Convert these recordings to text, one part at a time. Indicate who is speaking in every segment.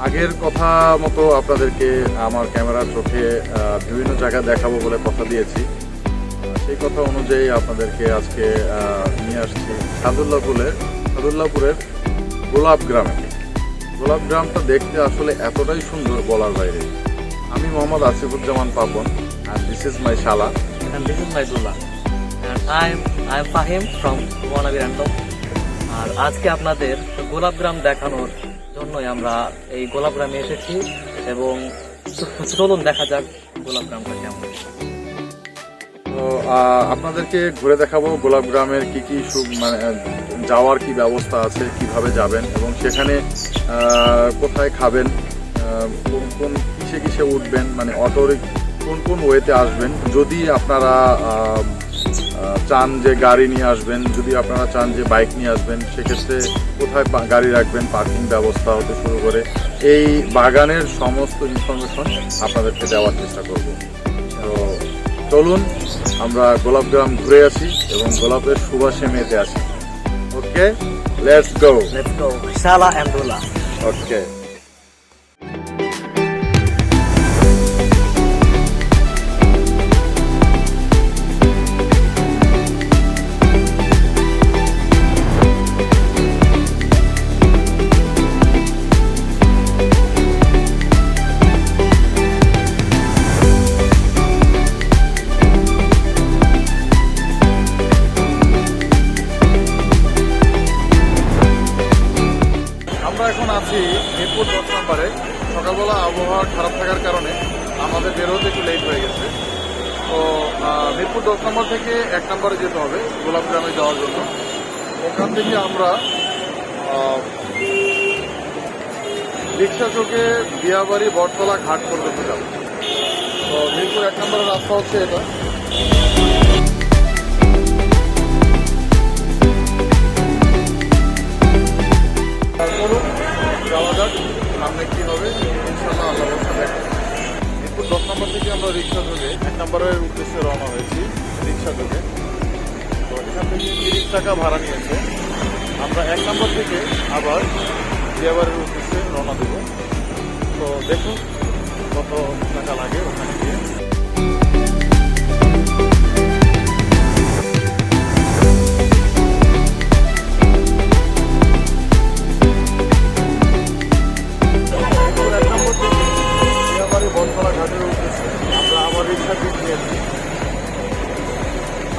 Speaker 1: আগের কথা মতো আপনাদেরকে আমার ক্যামেরার চোখে বিভিন্ন জায়গা দেখাবো বলে কথা দিয়েছি। সেই কথা অনুযায়ী আপনাদেরকে আজকে নিয়ে আসছি সাদুল্লাপুরের গোলাপ গ্রামে। গোলাপ গ্রামটা দেখতে আসলে এতটাই সুন্দর বলার বাইরে। আমি Mohammad Asifuzzaman Papon, and this is my শালা,
Speaker 2: and this is my Dula, and I'm Fahim from Wannabe Random. আর আজকে আপনাদের গোলাপ গ্রাম দেখানোর জন্যই আমরা এই গোলাপ গ্রামে এসেছি এবং চলুন দেখা যাক গোলাপ গ্রামটা কেমন।
Speaker 1: তো আপনাদেরকে ঘুরে দেখাবো গোলাপ গ্রামের কি মানে যাওয়ার কি ব্যবস্থা আছে, কিভাবে যাবেন এবং সেখানে কোথায় খাবেন, কোন কিসে উঠবেন, মানে অটোর কোন ওয়েতে আসবেন। যদি আপনারা চান যে গাড়ি নিয়ে আসবেন, যদি আপনারা চান যে বাইক নিয়ে আসবেন, সেক্ষেত্রে কোথায় গাড়ি রাখবেন, পার্কিং ব্যবস্থা হতে শুরু করে এই বাগানের সমস্ত ইনফরমেশন আপনাদেরকে দেওয়ার চেষ্টা করব। তো চলুন আমরা গোলাপগ্রাম ঘুরে আসি এবং গোলাপের সুবাসে মেতে আসি। ওকে, লেটস গো
Speaker 2: শালা এন্ড দুলা।
Speaker 1: ওকে, এখন আছি মিরপুর 10 নম্বরে। সকালবেলা আবহাওয়া খারাপ থাকার কারণে আমাদের বেরোতে একটু লেট হয়ে গেছে। তো মিরপুর 10 নম্বর থেকে 1 নম্বরে যেতে হবে গোলাপগ্রামে যাওয়ার জন্য। ওখান থেকে আমরা রিক্সা চোখে বিয়াবাড়ি বটতলা ঘাট পর্যন্ত যাব। তো মিরপুর 1 নম্বরের রাস্তা হচ্ছে এটা। যাওয়া যাক সামনে কি হবে, ইনশাল্লাহ আল্লাহ ভরসা দেখা। মিরপুর 10 নম্বর থেকে আমরা রিক্সা যোগে 1 নম্বরের উদ্দেশ্যে রওনা হয়েছি রিক্সা যোগে। তো এখান থেকে 30 টাকা ভাড়া নিয়েছে। আমরা 1 নম্বর থেকে আবার বিয়াবাড়ির উদ্দেশ্যে রওনা দেব। তো দেখুন কত টাকা লাগে ওখানে গিয়ে।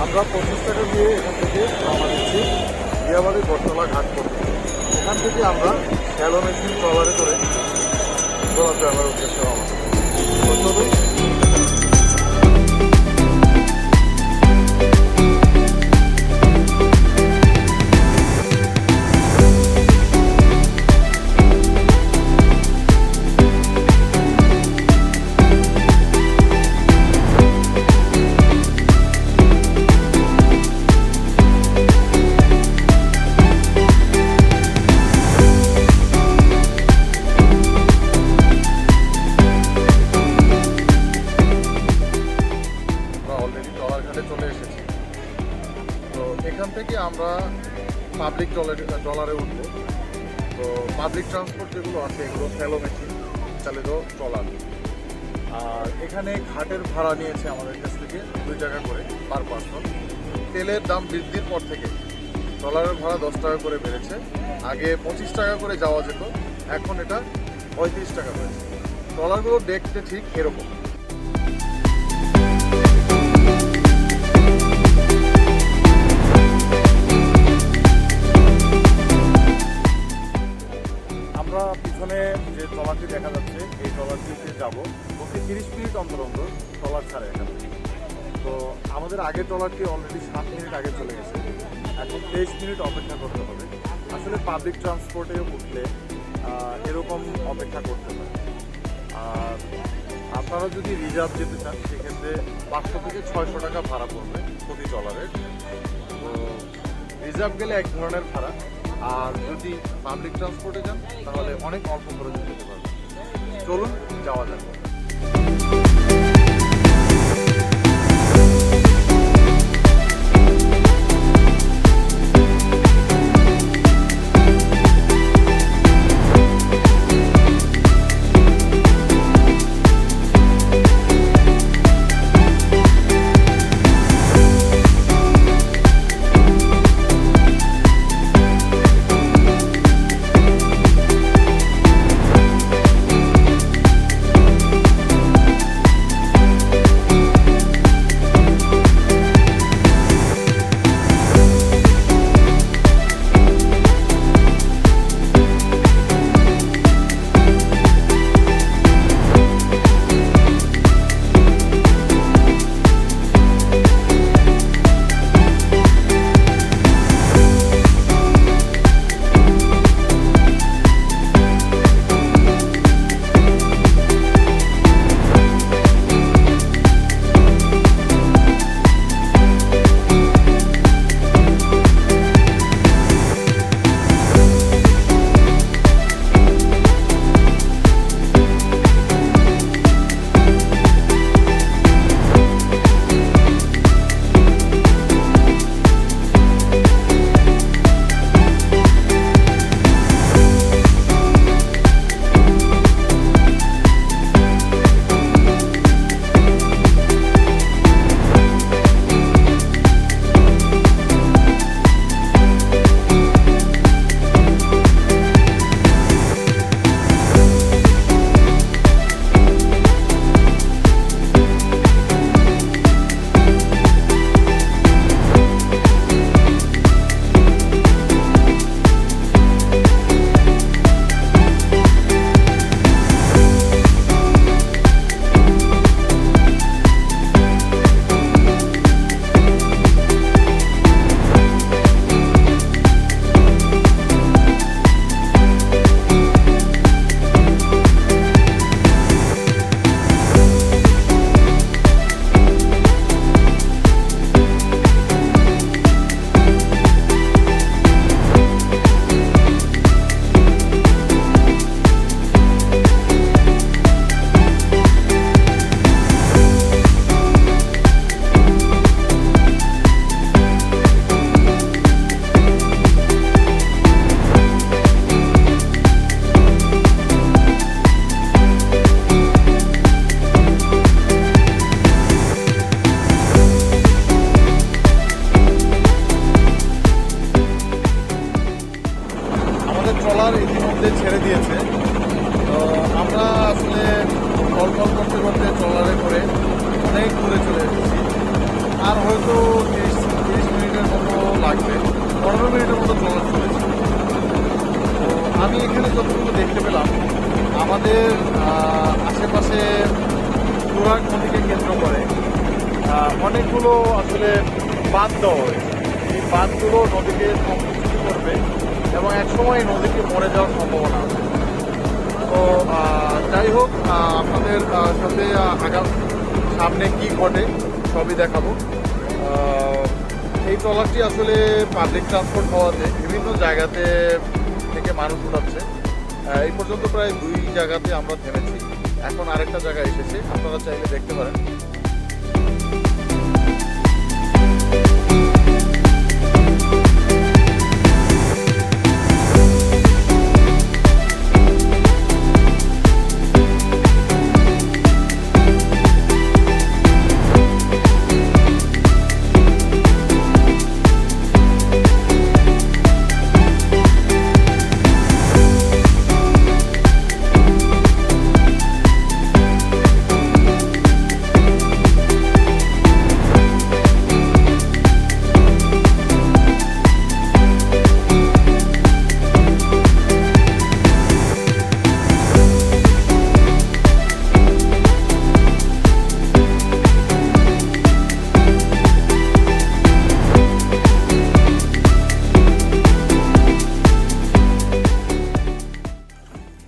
Speaker 1: আমরা 25 টাকা দিয়ে এখান থেকে রওনা দিচ্ছি বিয়াবাড়ি বটতলা ঘাট পর্যন্ত। এখান থেকে আমরা শ্যালো মেশিন ট্রলারে করে গোলাপগ্রামের উদ্দেশ্যে রওনা দেব। তো চলুন। চলে এসেছি। তো এখান থেকে আমরা পাবলিক ট্রলারে উঠবো। তো পাবলিক ট্রান্সপোর্ট যেগুলো আছে এগুলো শ্যালো মেশিন চালিত ট্রলার। আর এখানে ঘাটের ভাড়া নিয়েছে আমাদের কাছ থেকে 2 টাকা করে পার পার্সন। তেলের দাম বৃদ্ধির পর থেকে ট্রলারের ভাড়া 10 টাকা করে বেড়েছে। আগে 25 টাকা করে যাওয়া যেত, এখন এটা 35 টাকা হয়েছে। ট্রলারগুলো দেখতে ঠিক এরকম। পিছনে যে ট্রলারটি দেখা যাচ্ছে এই ট্রলারটিতে যাবো। প্রতি 30 মিনিট অন্তর ট্রলার ছাড়ে এখানে। তো আমাদের আগের ট্রলারটি অলরেডি 7 মিনিট আগে চলে গেছে, এখন 23 মিনিট অপেক্ষা করতে হবে। আসলে পাবলিক ট্রান্সপোর্টে উঠলে এরকম অপেক্ষা করতে হয়। আর আপনারা যদি রিজার্ভ যেতে চান সেক্ষেত্রে 500 থেকে 600 টাকা ভাড়া পড়বে প্রতি ট্রলারের। তো রিজার্ভ গেলে এক ধরনের ভাড়া, আর যদি পাবলিক ট্রান্সপোর্টে যান তাহলে অনেক অল্প খরচে যেতে পারবেন। চলুন যাওয়া যাক। তো আমরা আসলে কল করতে করতে ট্রলারে করে অনেক দূরে চলে এসেছি। আর হয়তো 30 মিনিটের মতো লাগবে, 15 মিনিটের মতো ট্রলার চলেছে। তো আমি এখানে যতটুকু দেখতে পেলাম, আমাদের আশেপাশে তুরাগ নদীকে কেন্দ্র করে অনেকগুলো আসলে বাঁধ দেওয়া হয়েছে। এই বাঁধগুলো নদীকে সংকুচিত করবে এবং একসময় নদীকে মরে যাওয়ার সম্ভাবনা আছে। তো যাই হোক, আপনাদের সাথে সামনে কি ঘটে সবই দেখাবো। এই ট্রলারটি আসলে পাবলিক ট্রান্সপোর্ট হওয়াতে বিভিন্ন জায়গাতে থেকে মানুষ উঠাচ্ছে। এই পর্যন্ত প্রায় 2 জায়গাতে আমরা থেমেছি, এখন আরেকটা জায়গায় এসেছে, আপনারা চাইলে দেখতে পারেন।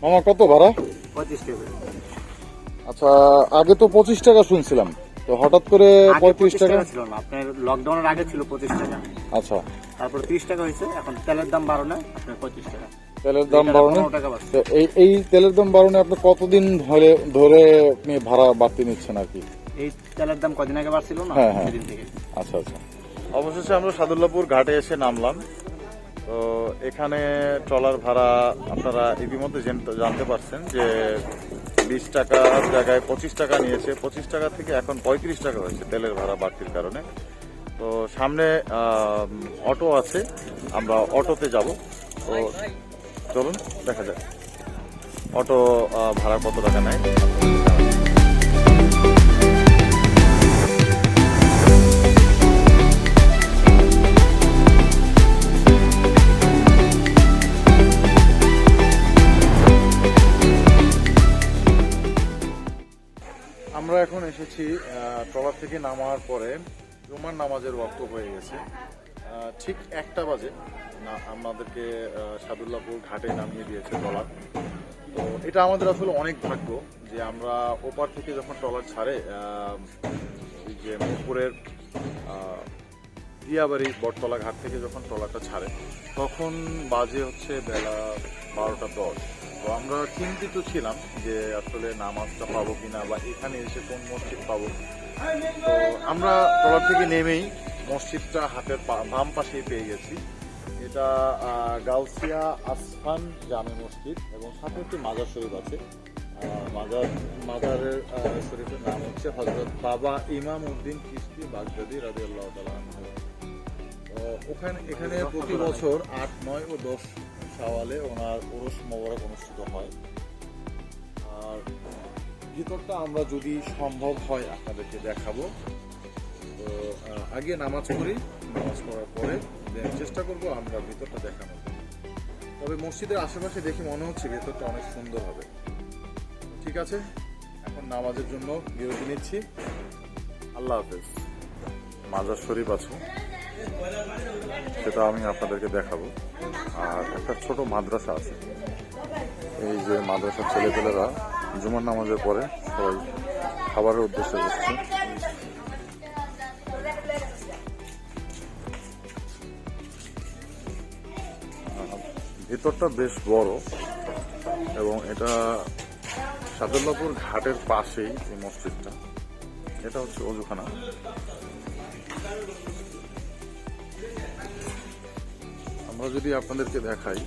Speaker 1: মামা কত ভাড়া?
Speaker 2: 25 টাকা।
Speaker 1: আচ্ছা, আগে তো 25 টাকা শুনছিলাম, তো হঠাৎ করে 35 টাকা
Speaker 2: ছিল না, আপনার লকডাউনের আগে ছিল 25 টাকা।
Speaker 1: আচ্ছা,
Speaker 2: তারপর 30 টাকা হয়েছে, এখন তেলের দাম বাড়ানো আপনার 25 টাকা।
Speaker 1: তেলের দাম বাড়ানো।
Speaker 2: 15 টাকা বাড়ছে।
Speaker 1: তো এই তেলের দাম বাড়ানো আপনি কতদিন ধরে আপনি ভাড়া বাড়তি নিচ্ছেন আর কি?
Speaker 2: এই তেলের দাম কদিন আগে বাড়ছিল না,
Speaker 1: হ্যাঁ, হ্যাঁ।
Speaker 2: সেদিন থেকে।
Speaker 1: আচ্ছা আচ্ছা। অবশেষে আমরা সাদুল্লাপুর ঘাটে এসে নামলাম। তো এখানে ট্রলার ভাড়া আপনারা ইতিমধ্যে জানতে পারছেন যে 20 টাকার জায়গায় 25 টাকা নিয়েছে। 25 টাকা থেকে এখন 35 টাকা হয়েছে তেলের ভাড়া বাড়তির কারণে। তো সামনে অটো আছে, আমরা অটোতে যাব। তো চলুন দেখা যাক অটো ভাড়া কত টাকা নেয়। আমরা এখন এসেছি ট্রলার থেকে নামার পরে জুমার নামাজের ওয়াক্ত হয়ে গেছে। ঠিক 1টা বাজে আমাদেরকে সাদুল্লাপুর ঘাটে নামিয়ে দিয়েছে ট্রলার। তো এটা আমাদের আসলে অনেক ভাগ্য যে আমরা ওপার থেকে যখন ট্রলার ছাড়ে, এই যে মিরপুরের দিয়াবাড়ি বটতলা ঘাট থেকে যখন ট্রলারটা ছাড়ে, তখন বাজে হচ্ছে বেলা 12টা 10। তো আমরা চিন্তিত ছিলাম যে আসলে নামাজটা পাবো কিনা বা এখানে এসে কোন মসজিদ পাবো। তো আমরা ট্রলার থেকে নেমেই মসজিদটা হাতের বাম পাশেই পেয়ে গেছি। এটা গাউসিয়া আসফান জামে মসজিদ এবং সাথে একটি মাজার শরীফ আছে। মাজারের শরীফের নাম হচ্ছে হযরত বাবা ইমাম উদ্দিন চিশতি বাগদাদি রাদিয়াল্লাহু তাআলা আনহু। এখানে প্রতি বছর 8, 9 ও 10 শাওয়ালে ওনার উরুস মোবারক অনুষ্ঠিত হয়। আর ভিতরটা আমরা যদি সম্ভব হয় আপনাদেরকে দেখাবো। তো আগে নামাজ পড়ি, নামাজ পড়ার পরে চেষ্টা করবো আমরা ভিতরটা দেখানোর। তবে মসজিদের আশেপাশে দেখে মনে হচ্ছে ভেতরটা অনেক সুন্দর হবে। ঠিক আছে, এখন নামাজের জন্য বিরতি নিচ্ছি। আল্লাহ হাফেজ। মাজার শরীফ আছে, সেটা আমি আপনাদেরকে দেখাবো। আর একটা ছোট মাদ্রাসা আছে। এই যে মাদ্রাসার ছেলেপেলেরা জুমার নামাজের পরে সবাই খাবারের উদ্দেশ্যে বসছে। ভিতরটা বেশ বড় এবং এটা সাদুল্লাপুর ঘাটের পাশেই এই মসজিদটা। এটা হচ্ছে অজুখানা। আমরা যদি আপনাদেরকে দেখাই,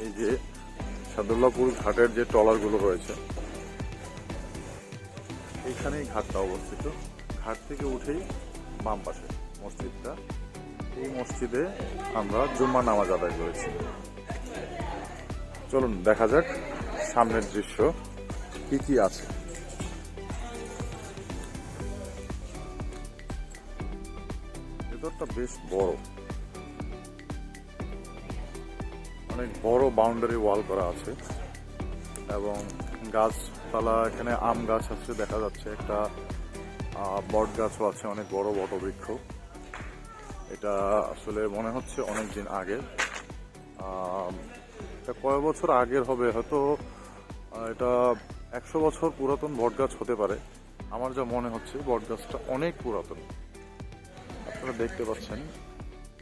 Speaker 1: এই যে সাদুল্লাপুর ঘাটের যে ট্রলারগুলো রয়েছে, এইখানেই ঘাটটা অবস্থিত। ঘাট থেকে উঠেই বাম পাশে মসজিদটা। এই মসজিদে আমরা জুম্মা নামাজ আদায় করেছি। চলুন দেখা যাক সামনের দৃশ্য কি কি আছে। ভেতরটা বেশ বড়, অনেক বড় বাউন্ডারি ওয়াল করা আছে এবং গাছপালা, এখানে আম গাছ আছে দেখা যাচ্ছে, একটা বট গাছও আছে, অনেক বড় বটবৃক্ষ। এটা আসলে মনে হচ্ছে অনেক দিন আগে, এটা কয়েক বছর আগের হবে, হয়তো এটা 100 বছর পুরাতন বট গাছ হতে পারে। আমার যা মনে হচ্ছে বট গাছটা অনেক পুরাতন। আপনারা দেখতে পাচ্ছেন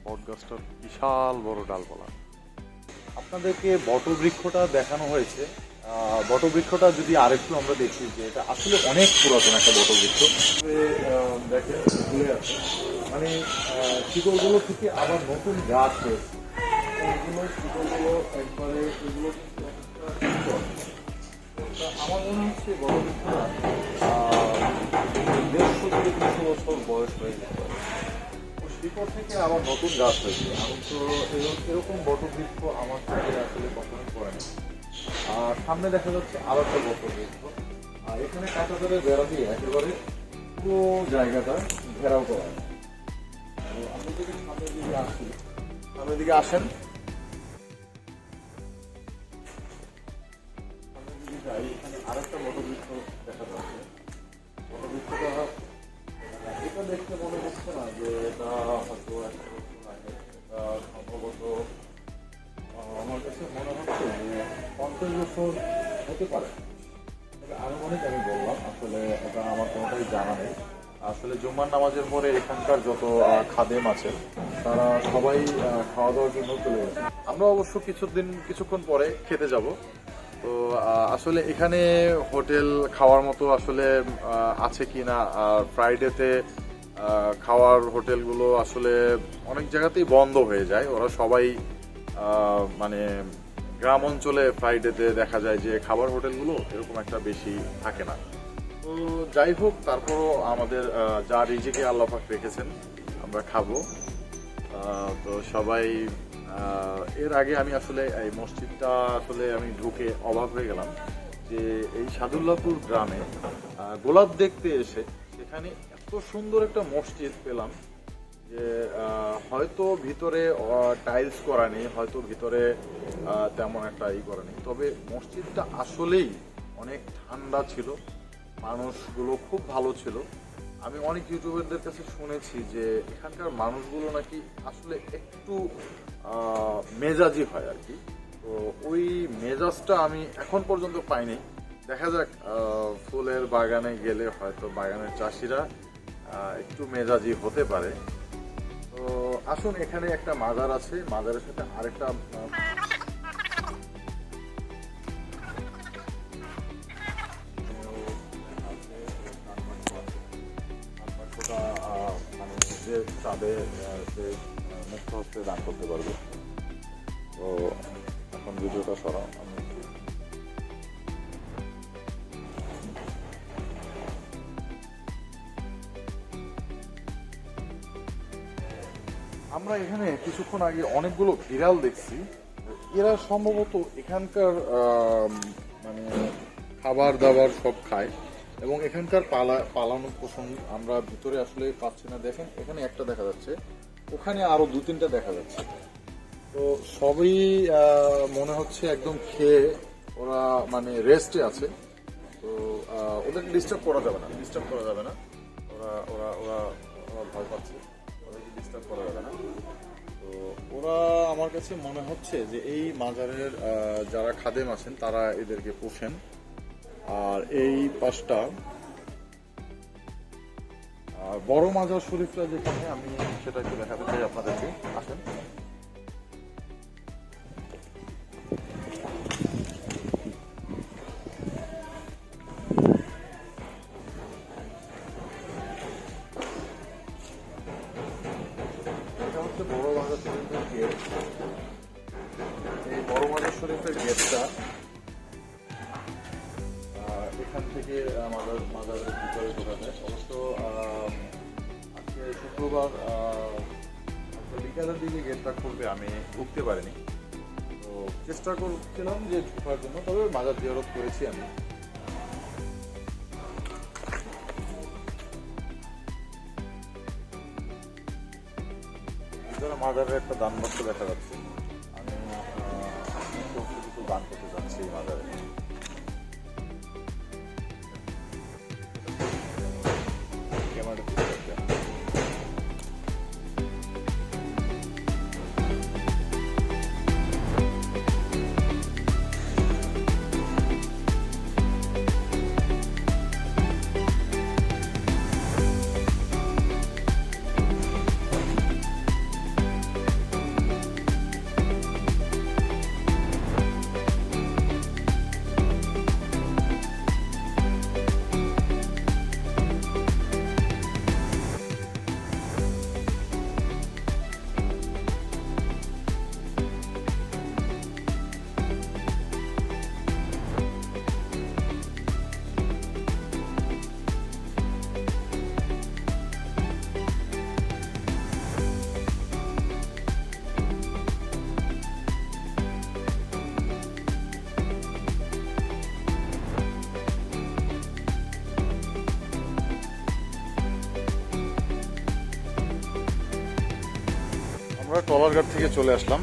Speaker 1: বট গাছটার বিশাল বড় ডালপালা। আপনাদেরকে বটবৃক্ষটা দেখানো হয়েছে। বটবৃক্ষটা যদি আরেকটু আমরা দেখি যে এটা আসলে অনেক পুরাতন একটা বটবৃক্ষ। দেখেন ঝুলে আছে, মানে শিকড়গুলো থেকে আবার নতুন গাছ হয়েছে। এগুলো শিকড়গুলো একবারে, এগুলো কিন্তু একটা শিকড়। আমার মনে হচ্ছে বটবৃক্ষটা 150-200 বছর বয়স হয়ে গেছে। শিকড় থেকে আবার নতুন গাছ হয়েছে। আমি তো এরকম বটবৃক্ষ আমার কাছে আসলে কখনোই পড়ে না। আর সামনে দেখা যাচ্ছে আরো একটা বটবৃক্ষ, আর এখানে কাঁচা তারের বেড়া দিয়ে একেবারে পুরো জায়গাটা ঘেরাও করা হয়। আপনি যদি সামনের দিকে আসেন, সামনের দিকে আসেন, সামনের দিকে যাই, এখানে আরেকটা বটবৃক্ষ দেখা যাচ্ছে। বটবৃক্ষটা এটা দেখতে মনে হচ্ছে না যে এটা হয়তো 100 বছর আগে, এটা সম্ভবত আমার কাছে মনে হচ্ছে যে 50 বছর হতে পারে। তবে আনুমানিক আমি বললাম, আসলে এটা আমার কোনোটাই জানা নেই। আসলে জুম্মার নামাজের পরে এখানকার যত খাদেম আছেন তারা সবাই খাওয়া দাওয়ার জন্য চলে গেছে। আমরা অবশ্য কিছুক্ষণ পরে খেতে যাব। তো আসলে এখানে হোটেল খাওয়ার মতো আসলে আছে কি না, ফ্রাইডেতে খাওয়ার হোটেলগুলো আসলে অনেক জায়গাতেই বন্ধ হয়ে যায়। ওরা সবাই মানে গ্রাম অঞ্চলে ফ্রাইডেতে দেখা যায় যে খাবার হোটেলগুলো এরকম একটা বেশি থাকে না। তো যাই হোক, তারপরও আমাদের যা রিজিকে আল্লাহ পাক রেখেছেন আমরা খাবো। তো সবাই, এর আগে আমি আসলে এই মসজিদটা আসলে আমি ঢুকে অবাক হয়ে গেলাম যে এই সাদুল্লাপুর গ্রামে গোলাপ দেখতে এসে সেখানে এত সুন্দর একটা মসজিদ পেলাম যে হয়তো ভিতরে টাইলস করা নেই, হয়তো ভিতরে তেমন একটা করা নেই, তবে মসজিদটা আসলেই অনেক ঠান্ডা ছিল, মানুষগুলো খুব ভালো ছিল। আমি অনেক ইউটিউবারদের কাছে শুনেছি যে এখানকার মানুষগুলো নাকি আসলে একটু মেজাজি হয় আর কি। তো ওই মেজাজটা আমি এখন পর্যন্ত পাইনি। দেখা যাক, ফুলের বাগানে গেলে হয়তো বাগানের চাষিরা একটু মেজাজি হতে পারে। তো আসুন, এখানে একটা মাজার আছে, মাজারের সাথে আরেকটা মানে যে চাঁদে সে মুক্ত হস্তে দান করতে পারবে। তো এখন ভিডিওটা সরাও। আমরা এখানে কিছুক্ষণ আগে অনেকগুলো বিড়াল দেখছি। এরা সম্ভবত এখানকার মানে খাবার দাবার সব খায় এবং এখানকার পালানো পোষণ আমরা ভিতরে আসলে পাচ্ছি না। দেখেন এখানে একটা দেখা যাচ্ছে, ওখানে আরো 2-3টা দেখা যাচ্ছে। তো সবই মনে হচ্ছে একদম খেয়ে ওরা মানে রেস্টে আছে। তো ওদেরকে ডিস্টার্ব করা যাবে না, ওরা ওরা ওরা ওরা ভয় পাচ্ছে, ওদেরকে ডিস্টার্ব করা যাবে না। তো ওরা, আমার কাছে মনে হচ্ছে যে এই মাজারের যারা খাদেম আছেন তারা এদেরকে পোষেন। আর এই পাশটা বড় মাজার শরীফটা যেখানে, আমি সেটা একটু দেখাতে চাই আপনাদেরকে। আসেন, এটা হচ্ছে বড় মাজার শরীফের গেট। এই বড় মাজার শরীফের গেটটা এখান থেকে মাজারের ভিতরে ঢোকা যায়। অবশ্য আজকে শুক্রবার বিকালের দিকে গেটটা খুলবে, আমি ঢুকতে পারিনি। তো চেষ্টা করছিলাম যে ঢোকার জন্য, তবে মাজার জিয়ারত করেছি আমি। মাজারের একটা দান বাক্স দেখা যাচ্ছে। আমি কিছু দান করতে যাচ্ছি এই মাজারে। আমরা টলারঘাট থেকে চলে আসলাম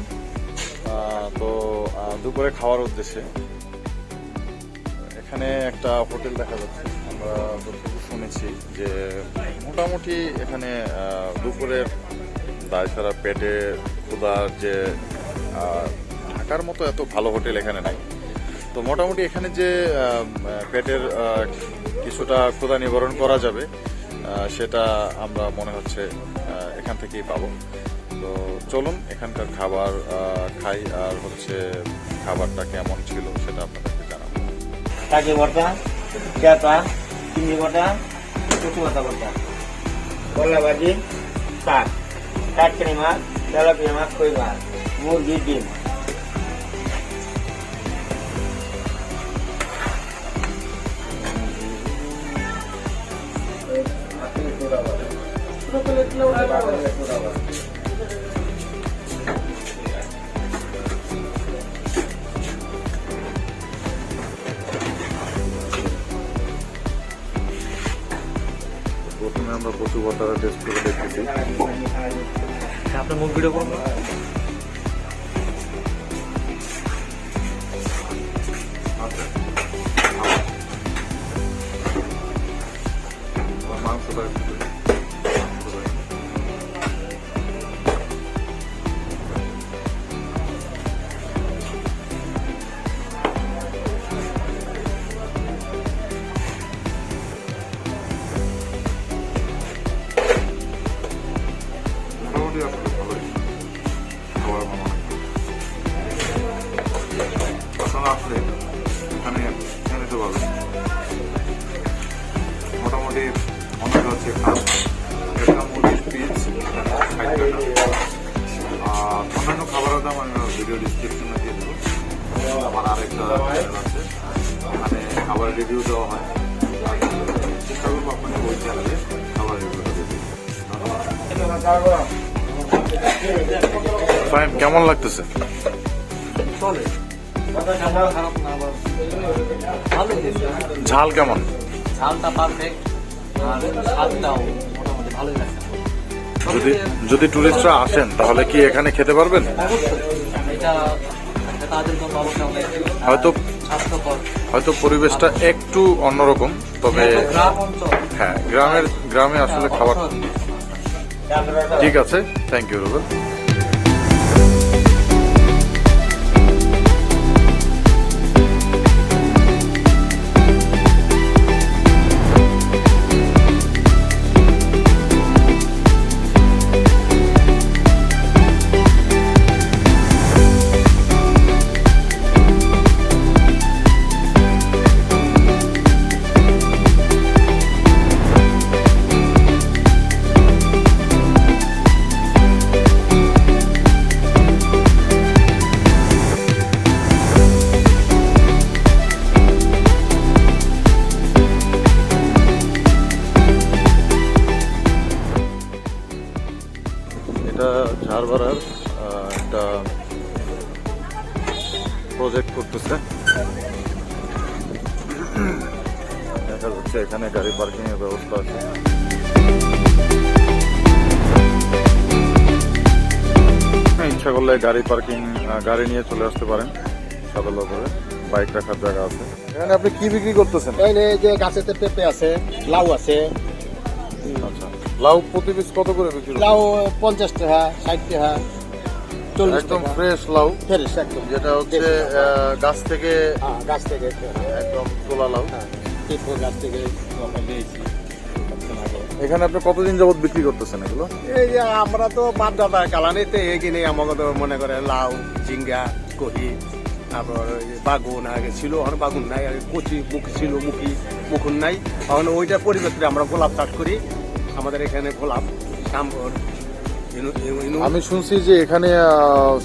Speaker 1: তো দুপুরে খাওয়ার উদ্দেশ্যে। এখানে একটা হোটেল দেখা যাচ্ছে। আমরা যতটুকু শুনেছি যে মোটামুটি এখানে দুপুরের দায় ছাড়া পেটে ক্ষুধার যে ঢাকার মতো এত ভালো হোটেল এখানে নাই। তো মোটামুটি এখানে যে পেটের কিছুটা ক্ষুধা নিবারণ করা যাবে সেটা আমরা মনে হচ্ছে এখান থেকেই পাবো। তো চলুন এখানকার খাবার খাই, আর হচ্ছে খাবারটা কেমন ছিল সেটা আপনাদেরকে জানাবো।
Speaker 3: কাকি ভর্তা, চেতা, চিংড়ি ভর্তা, কচু ভর্তা ভর্তা, করলা ভাজি, শাক, কাটকানি মাছ, তেলাপিয়া মাছ, কই মাছ, মুরগি, ডিম।
Speaker 1: প্রথমে আমরা কচু ভর্তাটা টেস্ট করে দেখতেছি।
Speaker 2: আপনার মুখ ভিডিও করুন।
Speaker 1: মাংসটা মোটামুটি আসলে ভালোই খাবার বানানো। আপনারা আসলে এখানে নিতে পারবেন। মোটামুটি অনেক হচ্ছে খাস একটা মুরগির পিস 60 টাকা। আর অন্যান্য খাবারের দাম আমি ভিডিও ডিসক্রিপশনে দিয়ে দেবো। আমার আরেকটা চ্যানেল আছে, এখানে খাবার রিভিউ দেওয়া হয়। চেষ্টা করবো আপনাকে ওই চ্যানেলে খাবার রিভিউটা দিয়ে দেবো। ফাইন, কেমন লাগতেছে?
Speaker 2: চলে, খারাপ না, আবার ভালো হয়েছে।
Speaker 1: ঝাল কেমন?
Speaker 2: ঝালটা পারফেক্ট, আর স্বাদটাও মোটামুটি ভালোই লাগছে।
Speaker 1: যদি টুরিস্টরা আসেন তাহলে কি এখানে খেতে পারবেন?
Speaker 2: অবশ্যই এটা তাদের জন্য অবশ্যই অনেক স্বাস্থ্যকর।
Speaker 1: হয়তো পরিবেশটা একটু অন্যরকম, তবে
Speaker 2: গ্রাম অঞ্চল,
Speaker 1: হ্যাঁ গ্রামে আসলে খাবার ঠিক আছে। Thank you Rubel. দেখা যাচ্ছে এখানে গাড়ি পার্কিং এর ব্যবস্থা আছে। ইচ্ছা করলে গাড়ি পার্কিং গাড়ি নিয়ে চলে আসতে পারেন, সাদা করে বাইক রাখার জায়গা আছে। এখানে আপনি কি বিক্রি করতেছেন?
Speaker 4: এই যে গাছেতে পেঁপে আছে, লাউ আছে।
Speaker 1: আচ্ছা, লাউ প্রতি পিস কত করে বিক্রি করছেন?
Speaker 4: লাউ 50 টাকা, 60 টাকা, 40
Speaker 1: একদম
Speaker 4: টাকা।
Speaker 1: ফ্রেশ লাউ,
Speaker 4: ফ্রেশ একদম,
Speaker 1: যেটা হচ্ছে গাছ থেকে
Speaker 4: হ্যাঁ, গাছ থেকে
Speaker 1: একদম তোলা লাউ।
Speaker 4: পেঁপে গাছ থেকে আমরা নিয়েছি।
Speaker 1: এখানে আপনি কতদিন যাবত বিক্রি করতেছেন এগুলো?
Speaker 4: এই যে আমরা তো বাপ দাদা কালানিতে এগিয়ে আমাকে তো মনে করে লাউ, ঝিঙ্গা, কহি, তারপর ওই বাগুন আগে ছিল, এখন বাগুন নাই, আগে কচি মুখি ছিল, মুখুন নাই। এখন ওইটা পরিবর্তে আমরা গোলাপ চাষ করি। আমাদের এখানে গোলাপ, সাম্বর,
Speaker 1: আমি শুনছি যে এখানে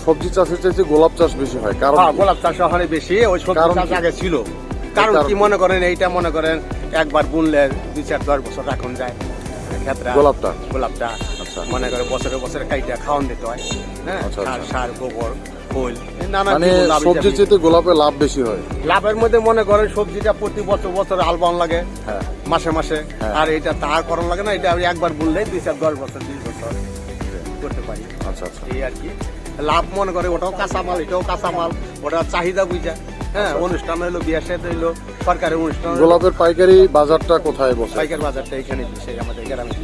Speaker 1: সবজি চাষের চাইতে গোলাপ চাষ বেশি হয়, কারণ
Speaker 4: গোলাপ চাষ ওখানে বেশি, ওই সবজি
Speaker 1: কারণ
Speaker 4: চাষ
Speaker 1: কি?
Speaker 4: আগে ছিল। কারণ
Speaker 1: কারণ
Speaker 4: কি মনে করেন, এইটা মনে করেন একবার বুনলে 2-4-10 বছর রাখুন যায় ক্ষেত্রে।
Speaker 1: গোলাপটা
Speaker 4: গোলাপটা
Speaker 1: আচ্ছা।
Speaker 4: মনে করে বছরে বছরে কাইটা খাওয়ান দিতে হয়, হ্যাঁ,
Speaker 1: আচ্ছা,
Speaker 4: সার
Speaker 1: আচ্ছা।
Speaker 4: সার গোবর ফুল নানা
Speaker 1: মানে
Speaker 4: কিছু লাভ
Speaker 1: সবজির
Speaker 4: হিসাবে।
Speaker 1: চাইতে গোলাপে লাভ বেশি হয়।
Speaker 4: লাভের মধ্যে মনে করেন সবজিটা প্রতি বছর আলবান লাগে,
Speaker 1: হ্যাঁ,
Speaker 4: মাসে মাসে।
Speaker 1: হ্যাঁ।
Speaker 4: আর এটা তার করার লাগে না, এটা আমি একবার বুনলে 2-4-10 বছর 20 বছর করতে পারি।
Speaker 1: আচ্ছা আচ্ছা।
Speaker 4: এই আর কি লাভ মনে করে, ওটাও কাঁচামাল, এটাও কাঁচামাল, ওটা চাহিদা বুঝা। হ্যাঁ, অনুষ্ঠান হইলো, বিয়ে সাথে হইলো, সরকারি অনুষ্ঠান হইলো।
Speaker 1: গোলাপের পাইকারি বাজারটা কোথায় বসে?
Speaker 4: পাইকার বাজারটা এখানে বিষয় আমাদের গ্রামে।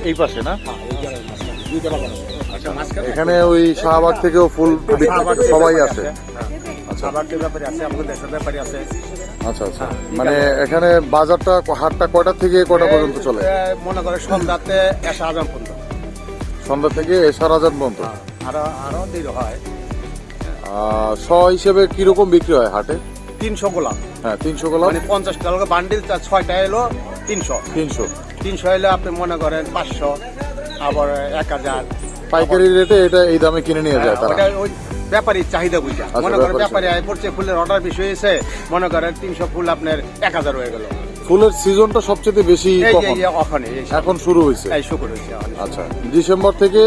Speaker 1: এই পাশে না?
Speaker 4: হ্যাঁ, এই গ্রামের মাঝখানে, দুইটা বাগান আছে। আচ্ছা, মাঝখানে
Speaker 1: এখানে ওই শাহবাগ থেকেও ফুল
Speaker 4: শাহবাগ থেকে
Speaker 1: সবাই
Speaker 4: ব্যাপারী
Speaker 1: আসে।
Speaker 4: হ্যাঁ।
Speaker 1: আচ্ছা
Speaker 4: শাহবাগের ব্যাপারে আছে, আমাদের দেশের ব্যাপারে আছে।
Speaker 1: আচ্ছা আচ্ছা।
Speaker 4: হ্যাঁ,
Speaker 1: মানে এখানে বাজারটা হাটটা কয়টা থেকে কয়টা পর্যন্ত চলে?
Speaker 4: মনে করে সন্ধ্যাতে এসে আজান পর্যন্ত,
Speaker 1: সন্ধ্যা থেকে সারাজান পর্যন্ত।
Speaker 4: আরো দেরি হয়।
Speaker 1: শ হিসেবে কিরকম বিক্রি হয় হাটে?
Speaker 4: 300 গোলাপ,
Speaker 1: হ্যাঁ 300 গোলাপ,
Speaker 4: মানে 50 টাকা বান্ডিল, 6টা এলো 300।
Speaker 1: 300
Speaker 4: এলে আপনি মনে করেন 500, আবার 1000।
Speaker 1: পাইকারি রেটে এটা এই দামে কিনে নিয়ে যায় তারা।
Speaker 4: ওটা ওই ব্যাপারীর চাহিদা বুঝা।
Speaker 1: আচ্ছা,
Speaker 4: মনে করেন
Speaker 1: ব্যাপারী
Speaker 4: ব্যাপারী আয় পড়ছে, ফুলের অর্ডার বেশি হয়েছে, মনে করেন 300 ফুল আপনার 1000 হয়ে গেল।
Speaker 1: ফুলের সিজনটা সবচেয়ে বেশি
Speaker 4: এই
Speaker 1: কখন?
Speaker 4: যে ওখানে
Speaker 1: এখন শুরু হয়েছে।
Speaker 4: এই শুকর হয়েছে।
Speaker 1: আচ্ছা, ডিসেম্বর থেকে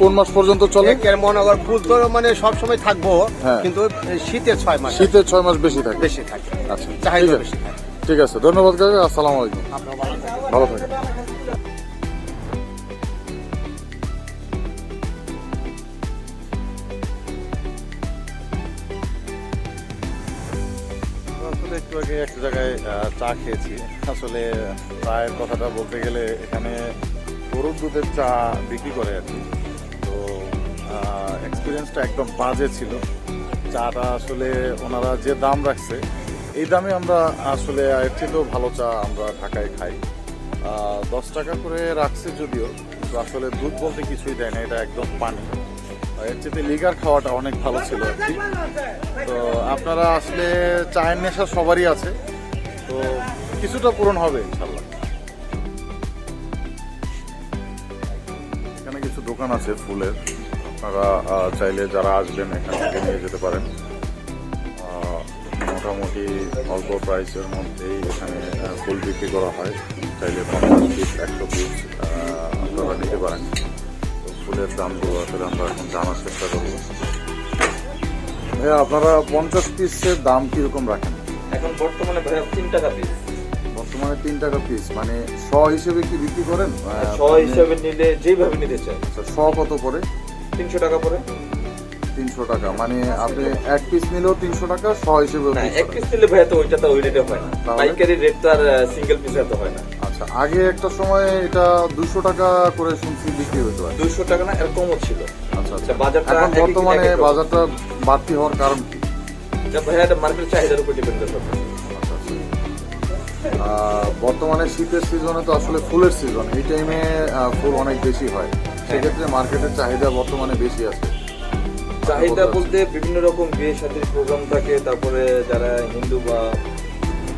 Speaker 1: কোন মাস পর্যন্ত চলে?
Speaker 4: একের মনে করেন ফুল তো মানে সবসময় থাকবো,
Speaker 1: হ্যাঁ।
Speaker 4: কিন্তু শীতের 6 মাস
Speaker 1: শীতের 6 মাস বেশি থাকে।
Speaker 4: বেশি থাকে,
Speaker 1: আচ্ছা,
Speaker 4: চাহিদা
Speaker 1: ঠিক আছে।
Speaker 4: বেশি থাকে।
Speaker 1: ঠিক আছে, ধন্যবাদ কাকা, আসসালামু আলাইকুম।
Speaker 4: আপনার ভালো থাকবেন।
Speaker 1: ভালো থাকেন। আসলে একটু আগে একটা জায়গায় চা খেয়েছি। আসলে চায়ের কথাটা বলতে গেলে এখানে গরুর দুধের চা বিক্রি করে আর কি। তো এক্সপিরিয়েন্সটা একদম বাজে ছিল। চাটা আসলে ওনারা যে দাম রাখছে এই দামে আমরা আসলে এর চেয়েও ভালো চা আমরা ঢাকায় খাই। 10 টাকা করে রাখছে যদিও, কিন্তু আসলে দুধ বলতে কিছুই দেয় না, এটা একদম পানি। এর চেয়ে লিগার খাওয়াটা অনেক ভালো ছিল আর কি। তো আপনারা আসলে চায়ের নেশা সবারই আছে, তো কিছুটা পূরণ হবে ইনশাল্লাহ। এখানে কিছু দোকান আছে ফুলের, আপনারা চাইলে যারা আসবেন এখান থেকে নিয়ে যেতে পারেন। মোটামুটি অল্প প্রাইসের মধ্যেই এখানে ফুল বিক্রি করা হয়। চাইলে 50 পিস 100 পিস আপনারা নিতে পারেন। তো ফুলের দামগুলো আসলে আমরা এখন জানার চেষ্টা করব। ভাইয়া, আপনারা 50 পিসের দাম কিরকম রাখেন?
Speaker 2: এখন বর্তমানে ভাইয়া 3 টাকা পিস।
Speaker 1: বর্তমানে 3 টাকা পিস, মানে শ হিসেবে কি বিক্রি করেন?
Speaker 2: হিসেবে নিলে যেভাবে নিতে চাই
Speaker 1: আচ্ছা, শ কত পড়ে?
Speaker 2: 300 টাকা পরে।
Speaker 1: 300 টাকা, মানে আপনি এক পিস নিলেও 300 টাকা, শ হিসেবে
Speaker 2: না, এক পিস নিলে ভাইয়া তো ওইটা তো ওই রেটে হয় না,
Speaker 1: তাহলে?
Speaker 2: পাইকারি রেট তো আর সিঙ্গেল পিস এত হয় না।
Speaker 1: আচ্ছা, আগে একটা সময় এটা 200 টাকা করে শুনছি বিক্রি হতো।
Speaker 2: 200 টাকা না, এর কমও ছিল।
Speaker 1: আচ্ছা আচ্ছা।
Speaker 2: আচ্ছা, বাজারটা
Speaker 1: এখন
Speaker 2: একই
Speaker 1: বর্তমানে
Speaker 2: কিনা একই
Speaker 1: বাজারটা বাড়তি হওয়ার কারণ কি?
Speaker 2: এটা ভাইয়া এটা মার্কেট চাহিদার উপর ডিপেন্ড করে।
Speaker 1: আচ্ছা আচ্ছা। বর্তমানে শীতের সিজনে তো আসলে ফুলের সিজন, এই টাইমে ফুল অনেক বেশি হয়, সেক্ষেত্রে মার্কেটের চাহিদা বর্তমানে বেশি আছে।
Speaker 2: চাহিদা বলতে বিভিন্ন রকম বিয়ে শাদীর প্রোগ্রাম থাকে, তারপরে যারা হিন্দু বা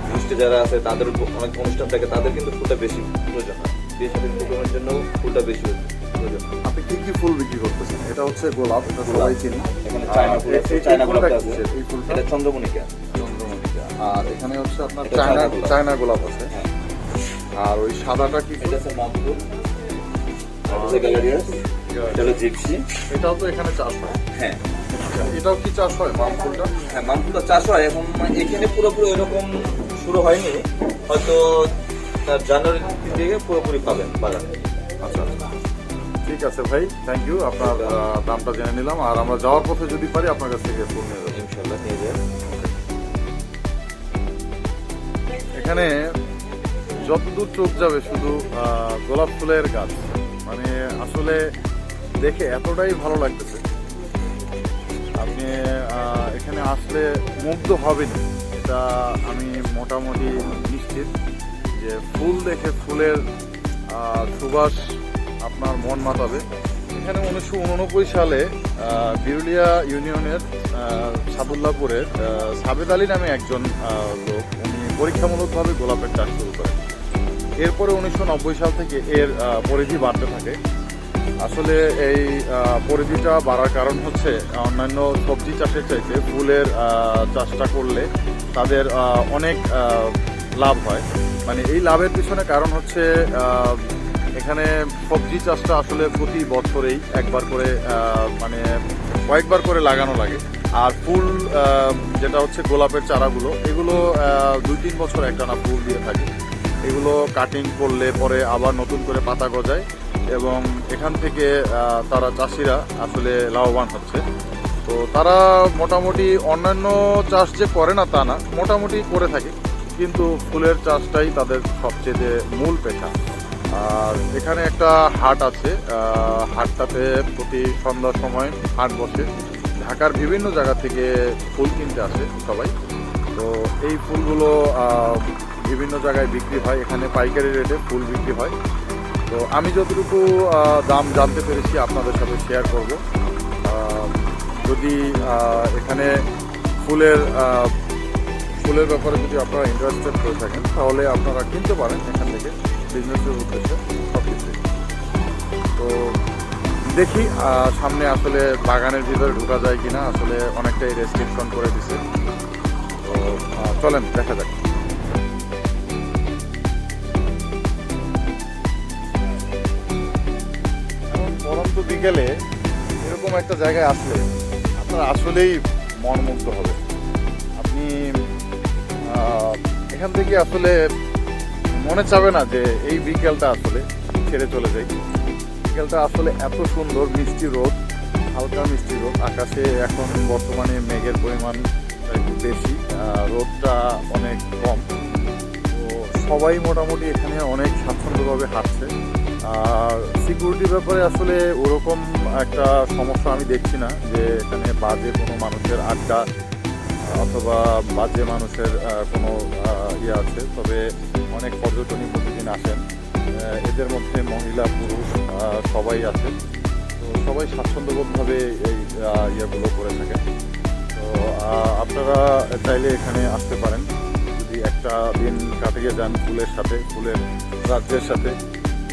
Speaker 2: খ্রিস্ট যারা আছে তাদের অনেক অনুষ্ঠান থাকে, তাদের কিন্তু ফুলটা বেশি প্রয়োজন হয়। বিয়ে শাদীর প্রোগ্রামের জন্য ফুলটা বেশি প্রয়োজন হয়।
Speaker 1: আপনি কি কি ফুল বিক্রি করতেছেন? এটা হচ্ছে গোলাপ, এটা সবাই চিনি।
Speaker 2: এখানে চায়না ফুল আছে,
Speaker 1: এই
Speaker 2: চায়না
Speaker 1: ফুলটা
Speaker 2: গোলাপ আছে,
Speaker 1: কিসের? এই ফুলটা
Speaker 2: এটা চন্দ্রমণিকা।
Speaker 1: চন্দ্রমল্লিকা। আর এখানে হচ্ছে আপনার
Speaker 2: এটা চায়না গোলাপ।
Speaker 1: চায়না গোলাপ আছে।
Speaker 2: হ্যাঁ।
Speaker 1: আর ওই সাদাটা কি?
Speaker 2: এটা হচ্ছে মাম ফুল, এটা হচ্ছে গ্যালারিয়াস, এটা হলো জিপসি।
Speaker 1: এটাও তো এখানে চাষ হয়।
Speaker 2: হ্যাঁ
Speaker 1: এটাও কি চাষ হয় মাম ফুলটা?
Speaker 2: হ্যাঁ, মাম ফুলটা চাষ হয়। এখন এখানে পুরোপুরি ওইরকম
Speaker 3: শুরু হয়নি, হয়তো জানুয়ারি থেকে পুরোপুরি পাবেন বাগানে।
Speaker 1: আচ্ছা ঠিক আছে ভাই, থ্যাংক ইউ। আপনার দামটা জেনে নিলাম, আর আমরা যাওয়ার পথে যদি পারি আপনার কাছ থেকে ফুল নিয়ে যাবো।
Speaker 3: ইনশাল্লাহ নিয়ে যান।
Speaker 1: এখানে যতদূর চোখ যাবে শুধু গোলাপ ফুলের গাছ, মানে আসলে দেখে এতটাই ভালো লাগতেছে, আপনি এখানে আসলে মুগ্ধ হবেন, এটা আমি মোটামুটি নিশ্চিত। যে ফুল দেখে ফুলের সুবাস আপনার মন মাতাবে। এখানে 1989 সালে বিরুলিয়া ইউনিয়নের সাদুল্লাপুরের সাবেদ আলী নামে একজন লোক, উনি পরীক্ষামূলকভাবে গোলাপের চাষ শুরু করেন। এরপরে 1990 সাল থেকে এর পরিধি বাড়তে থাকে। আসলে এই পরিধিটা বাড়ার কারণ হচ্ছে অন্যান্য সবজি চাষের চাইতে ফুলের চাষটা করলে তাদের অনেক লাভ হয়। মানে এই লাভের পিছনে কারণ হচ্ছে এখানে সবজি চাষটা আসলে প্রতি বছরেই একবার করে মানে কয়েকবার করে লাগানো লাগে। আর ফুল যেটা হচ্ছে গোলাপের চারাগুলো, এগুলো 2-3 বছর একটানা ফুল দিয়ে থাকে। এগুলো কাটিং করলে পরে আবার নতুন করে পাতা গজায়, এবং এখান থেকে তারা চাষিরা আসলে লাভবান হচ্ছে। তো তারা মোটামুটি অন্যান্য চাষ যে করে না তা না, মোটামুটি করে থাকে, কিন্তু ফুলের চাষটাই তাদের সবচেয়ে মূল পেশা। আর এখানে একটা হাট আছে, হাটটাতে প্রতি সন্ধ্যার সময় হাট বসে। ঢাকার বিভিন্ন জায়গা থেকে ফুল কিনতে আসে সবাই। তো এই ফুলগুলো বিভিন্ন জায়গায় বিক্রি হয়, এখানে পাইকারি রেটে ফুল বিক্রি হয়। তো আমি যতটুকু দাম জানতে পেরেছি আপনাদের সাথে শেয়ার করব। যদি এখানে ফুলের ব্যাপারে যদি আপনারা ইন্টারেস্টেড হয়ে থাকেন তাহলে আপনারা কিনতে পারেন এখান থেকে বিজনেসের উদ্দেশ্যে সব কিছু। তো দেখি সামনে আসলে বাগানের ভিতরে ঢোকা যায় কিনা, আসলে অনেকটাই রেস্ট্রিকশন করে দিছে। তো চলেন দেখা যাক। পরন্ত বিকেলে এরকম একটা জায়গায় আসলে আপনার আসলেই মন মুগ্ধ হবে। আপনি এখান থেকে আসলে মনে চাবে না যে এই বিকেলটা আসলে ছেড়ে চলে যাই। বিকেলটা আসলে এত সুন্দর, মিষ্টি রোদ, হালকা মিষ্টি রোদ, আকাশে এখন বর্তমানে মেঘের পরিমাণ একটু বেশি, রোদটা অনেক কম। তো সবাই মোটামুটি এখানে অনেক স্বাচ্ছন্দ্যভাবে হাঁটছে। আর সিকিউরিটির ব্যাপারে আসলে ওরকম একটা সমস্যা আমি দেখছি না, যে এখানে বাজে কোনো মানুষের আড্ডা অথবা বাজে মানুষের কোনো ইয়ে আছে। তবে অনেক পর্যটনই প্রতিদিন আসেন, এদের মধ্যে মহিলা পুরুষ সবাই আছে। তো সবাই স্বাচ্ছন্দ্যবোধভাবে এই ইয়েগুলো করে থাকেন। তো আপনারা চাইলে এখানে আসতে পারেন যদি একটা দিন কাটিয়ে যান ফুলের সাথে, ফুলের রাজ্যের সাথে।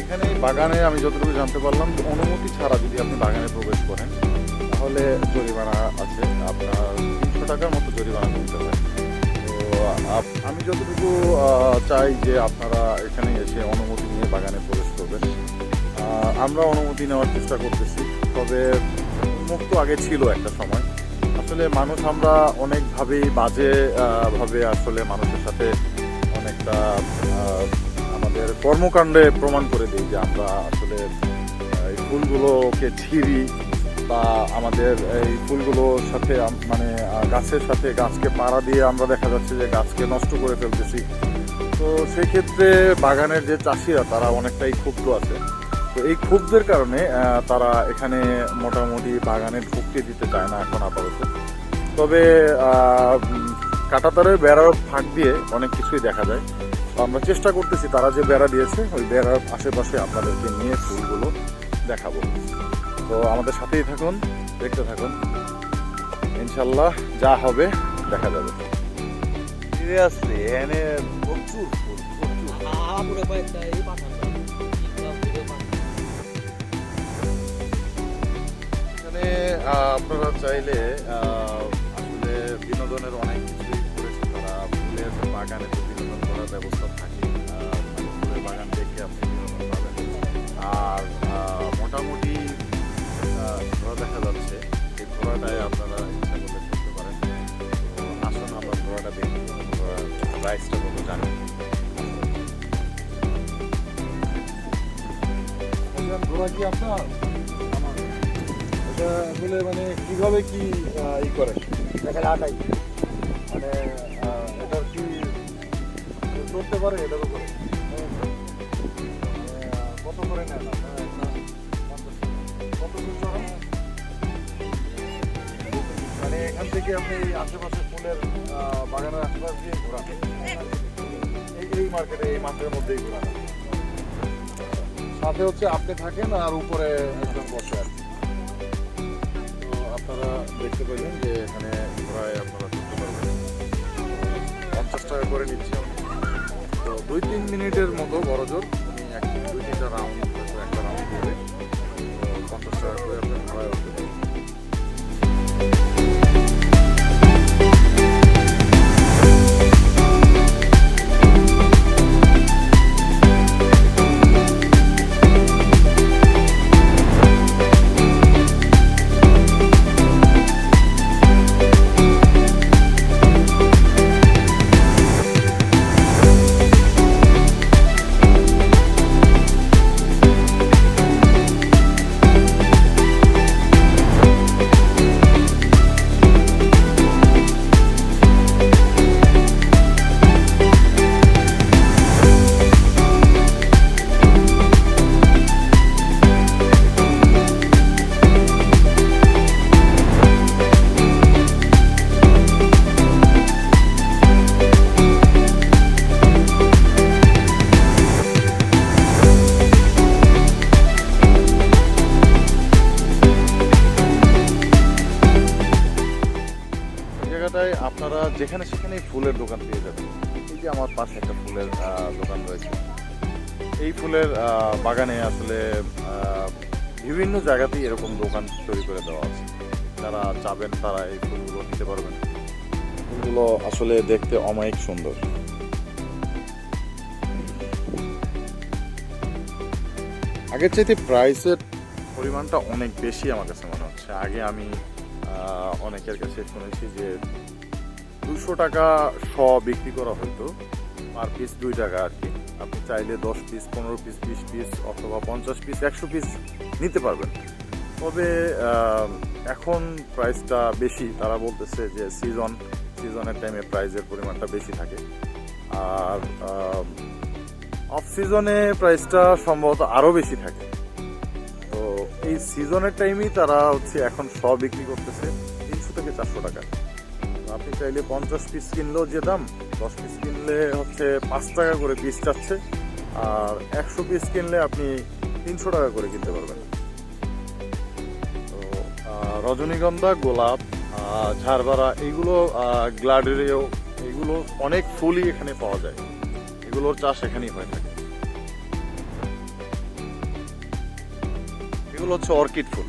Speaker 1: এখানে এই বাগানে আমি যতটুকু জানতে পারলাম, অনুমতি ছাড়া যদি আপনি বাগানে প্রবেশ করেন তাহলে জরিমানা আছে, আপনার 300 টাকার মতো জরিমানা করতে হয়। তো আমি যতটুকু চাই যে আপনারা এখানে এসে অনুমতি নিয়ে বাগানে প্রবেশ করবেন। আমরা অনুমতি নেওয়ার চেষ্টা করতেছি, তবে উন্মুক্ত আগে ছিল একটা সময়। আসলে মানুষ আমরা অনেকভাবেই বাজে ভাবে আসলে মানুষের সাথে অনেকটা আমাদের কর্মকাণ্ডে প্রমাণ করে দিই যে আমরা আসলে এই ফুলগুলোকে ছিঁড়ি, বা আমাদের এই ফুলগুলোর সাথে মানে গাছের সাথে গাছকে পাড়া দিয়ে আমরা দেখা যাচ্ছে যে গাছকে নষ্ট করে ফেলতেছি। তো সেই ক্ষেত্রে বাগানের যে চাষিরা তারা অনেকটাই ক্ষুব্ধ আছে। তো এই ক্ষুব্ধের কারণে তারা এখানে মোটামুটি বাগানে ঢুকতে দিতে চায় না এখন আপাতত। তবে কাঁটাতারের বেড়ার ফাঁক দিয়ে অনেক কিছুই দেখা যায়। তো আমরা চেষ্টা করতেছি তারা যে বেড়া দিয়েছে ওই বেড়ার আশেপাশে আপনাদেরকে নিয়ে ফুলগুলো দেখাবো। তো আমাদের সাথেই থাকুন, দেখতে থাকুন, ইনশাল্লাহ যা হবে দেখা যাবে। সিরিয়াসলি এখানে প্রচুর ফুল, এখানে আপনারা চাইলে আসলে বিনোদনের অনেক কিছুই করেছে তারা। ফুলের বাগানে তো বিনোদন করার ব্যবস্থা থাকে, ফুলের বাগান দেখে আপনি বিনোদন পাবেন। আর মোটামুটি ঘোড়া দেখা যাচ্ছে, এই ঘোড়াটায় আপনারা ইচ্ছা করলে করতে পারেন। তো আসুন আমরা ঘোড়াটা দেখি, ঘোড়া প্রাইসটা কত জানেন? ঘোড়া কি আপনার? এটা আসলে মানে কিভাবে কি ই করে
Speaker 4: এখানে আটাই
Speaker 1: মানে এটার কি চলতে পারে এটার উপরে কত করে নেন আপনারা? কত দূর চড়েন? মানে এখান থেকে আপনি এই আশেপাশে ফুলের বাগানের আশেপাশ দিয়ে ঘোরান এই মার্কেটে এই মাঠের মধ্যেই ঘোরান, সাথে হচ্ছে আপনি থাকেন আর উপরে একজন বসে আর কি। তো আপনারা দেখতে পেলেন যে এখানে ঘোরায় আপনারা করতে পারবেন, 50 টাকা করে নিচ্ছি আমি। তো 2-3 মিনিটের মতো বড় জোর উনি 2-3টা রাউন্ড একটা রাউন্ড করে 50 টাকা করে আপনি ঘোরায় উঠতে পারবেন। আপনারা যেখানে সেখানে ফুলের দোকান পেয়ে যাবেন। এই যে আমার পাশে একটা ফুলের দোকান রয়েছে, এই ফুলের বাগানে আসলে বিভিন্ন জায়গাতেই এরকম দোকান তৈরি করে দেওয়া আছে। যারা চাবেন তারা এই ফুলগুলো নিতে পারবেন। ফুলগুলো আসলে দেখতে অমায়িক সুন্দর। আগের চাইতে প্রাইসের পরিমাণটা অনেক বেশি আমার কাছে মনে হচ্ছে। আগে আমি অনেকের কাছে শুনেছি যে 200 টাকা শ বিক্রি করা হতো, পার পিস 2 টাকা আর কি। আপনি চাইলে 10 পিস, 15 পিস, 20 পিস অথবা 50 পিস, 100 পিস নিতে পারবেন। তবে এখন প্রাইসটা বেশি। তারা বলতেছে যে সিজনের টাইমে প্রাইসের পরিমাণটা বেশি থাকে, আর অফ সিজনে প্রাইসটা সম্ভবত আরও বেশি থাকে। তো এই সিজনের টাইমেই তারা হচ্ছে এখন শ বিক্রি করতেছে 300 থেকে 400 টাকা। আপনি চাইলে 50 পিস কিনলেও যে দাম, 10 পিস কিনলে হচ্ছে 5 টাকা করে পিস চাচ্ছে, আর 100 পিস কিনলে আপনি 300 টাকা করে কিনতে পারবেন। তো রজনীগন্ধা, গোলাপ, ঝাড়বারা, এইগুলো গ্লাডেরিও, এগুলো অনেক ফুলই এখানে পাওয়া যায়। এগুলোর চাষ এখানেই হয়ে থাকে। এগুলো হচ্ছে অর্কিড ফুল।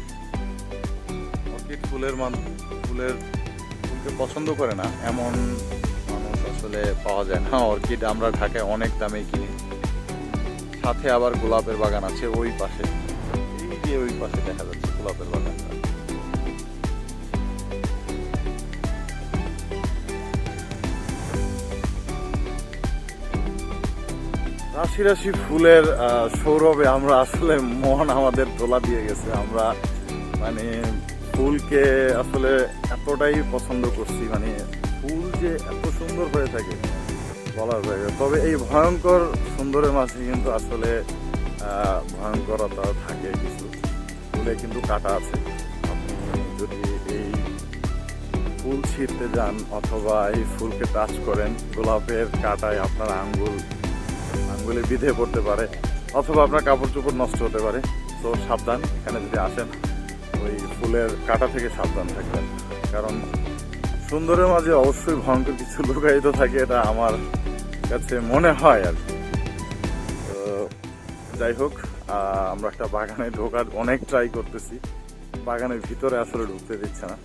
Speaker 1: অর্কিড ফুলকে পছন্দ করে না এমন মানুষ আসলে পাওয়া যায় না। অর্কিড আমরা ঢাকায় অনেক দামে কিনি। সাথে আবার গোলাপের বাগান আছে ওই পাশে, এই যে ওই পাশে দেখা যাচ্ছে গোলাপের বাগানটা। রাশি রাশি ফুলের সৌরভে আমরা আসলে মন আমাদের দোলা দিয়ে গেছে। আমরা মানে ফুলকে আসলে এতটাই পছন্দ করছি, মানে ফুল যে এত সুন্দর হয়ে থাকে বলার বাইরে। তবে এই ভয়ঙ্কর সুন্দরের মাঝে কিন্তু আসলে ভয়ঙ্করতা থাকে কিছু। ফুলে কিন্তু কাঁটা আছে। আপনি যদি এই ফুল ছিঁড়তে যান অথবা এই ফুলকে টাচ করেন, গোলাপের কাঁটায় আপনার আঙ্গুলে বিঁধে পড়তে পারে, অথবা আপনার কাপড় চোপড় নষ্ট হতে পারে। তো সাবধান, এখানে যদি আসেন ওই ফুলের কাঁটা থেকে সাবধান থাকবেন, কারণ সুন্দরের মাঝে অবশ্যই ভয়ঙ্কর কিছু লুকায়িত থাকে, এটা আমার কাছে মনে হয় আর কি। তো যাই হোক, আমরা একটা বাগানে ঢোকার অনেক ট্রাই করতেছি, বাগানের ভিতরে আসলে ঢুকতে দিচ্ছে না।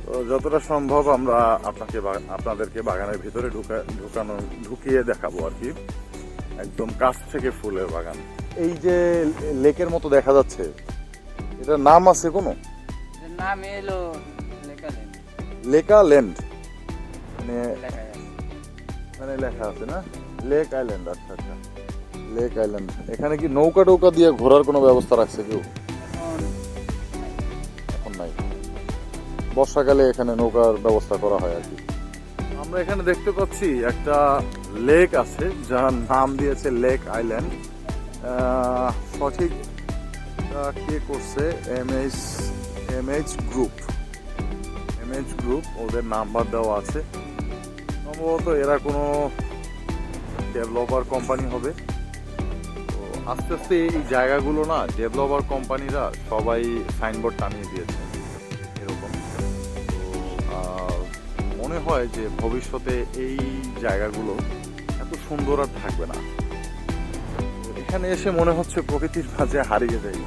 Speaker 1: তো যতটা সম্ভব আমরা আপনাদেরকে বাগানের ভিতরে ঢুকিয়ে দেখাবো আর কি, একদম কাছ থেকে ফুলের বাগান। এই যে লেকের মতো দেখা যাচ্ছে, এটার নাম আছে কোনো?
Speaker 5: নাম এলো
Speaker 1: লেকা ল্যান্ড, মানে এখানে লেখা আছে না, লেক আইল্যান্ড। আচ্ছা আচ্ছা, লেক আইল্যান্ড। এখানে কি নৌকা টৌকা দিয়ে ঘোরার কোনো ব্যবস্থা রাখছে কেউ? এখন নাই। বর্ষাকালে এখানে নৌকার ব্যবস্থা করা হয় আর কি। আমরা এখানে দেখতে পাচ্ছি একটা লেক আছে যার নাম দিয়েছে লেক আইল্যান্ড। সঠিক কে করছে? এমএইচ গ্রুপ, ওদের নাম্বার দেওয়া আছে। সম্ভবত এরা কোনো ডেভেলপার কোম্পানি হবে। তো আস্তে আস্তে এই জায়গাগুলো না ডেভেলপার কোম্পানিরা সবাই সাইনবোর্ড টানিয়ে দিয়েছে এরকম। তো মনে হয় যে ভবিষ্যতে এই জায়গাগুলো এত সুন্দর আর থাকবে না। তো এখানে এসে মনে হচ্ছে প্রকৃতির মাঝে হারিয়ে যায়।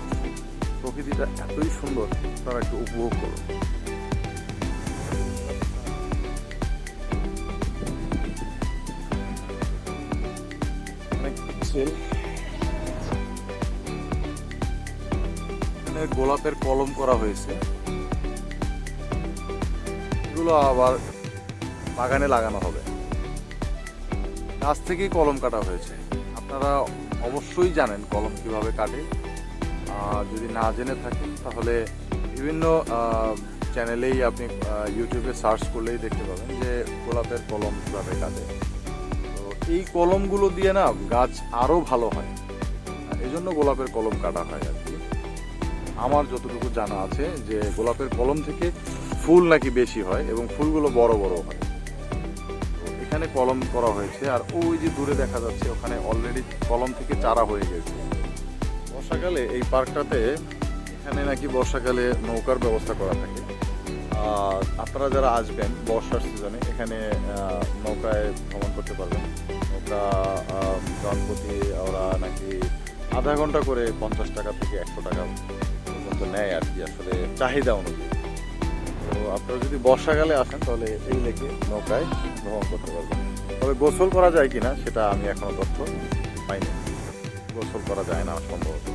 Speaker 1: প্রকৃতিটা এতই সুন্দর, তারা একটু উপভোগ করো। এখানে গোলাপের কলম করা হয়েছে, এগুলো আবার বাগানে লাগানো হবে। গাছ থেকেই কলম কাটা হয়েছে। আপনারা অবশ্যই জানেন কলম কিভাবে কাটে। যদি না জেনে থাকেন তাহলে বিভিন্ন চ্যানেলেই আপনি ইউটিউবে সার্চ করলেই দেখতে পাবেন যে গোলাপের কলম কিভাবে কাটে। তো এই কলমগুলো দিয়ে না গাছ আরো ভালো হয়, এই জন্য গোলাপের কলম কাটা হয় আর কি। আমার যতটুকু জানা আছে যে গোলাপের কলম থেকে ফুল নাকি বেশি হয় এবং ফুলগুলো বড় বড় হয়। তো এখানে কলম করা হয়েছে, আর ওই যে দূরে দেখা যাচ্ছে ওখানে অলরেডি কলম থেকে চারা হয়ে গেছে। বর্ষাকালে এই পার্কটাতে এখানে নাকি বর্ষাকালে নৌকার ব্যবস্থা করা থাকে। আপনারা যারা আসবেন বর্ষার সিজনে এখানে নৌকায় ভ্রমণ করতে পারবেন। নৌকা জনপ্রতি ওরা নাকি আধা ঘন্টা করে 50 টাকা থেকে 100 টাকা পর্যন্ত নেয় আর কি, আসলে চাহিদা অনুযায়ী। তো আপনারা যদি বর্ষাকালে আসেন তাহলে এই লেকে নৌকায় ভ্রমণ করতে পারবেন। তবে গোসল করা যায় কিনা সেটা আমি এখনো তথ্য পাইনি। গোসল করা যায় না সম্ভবত,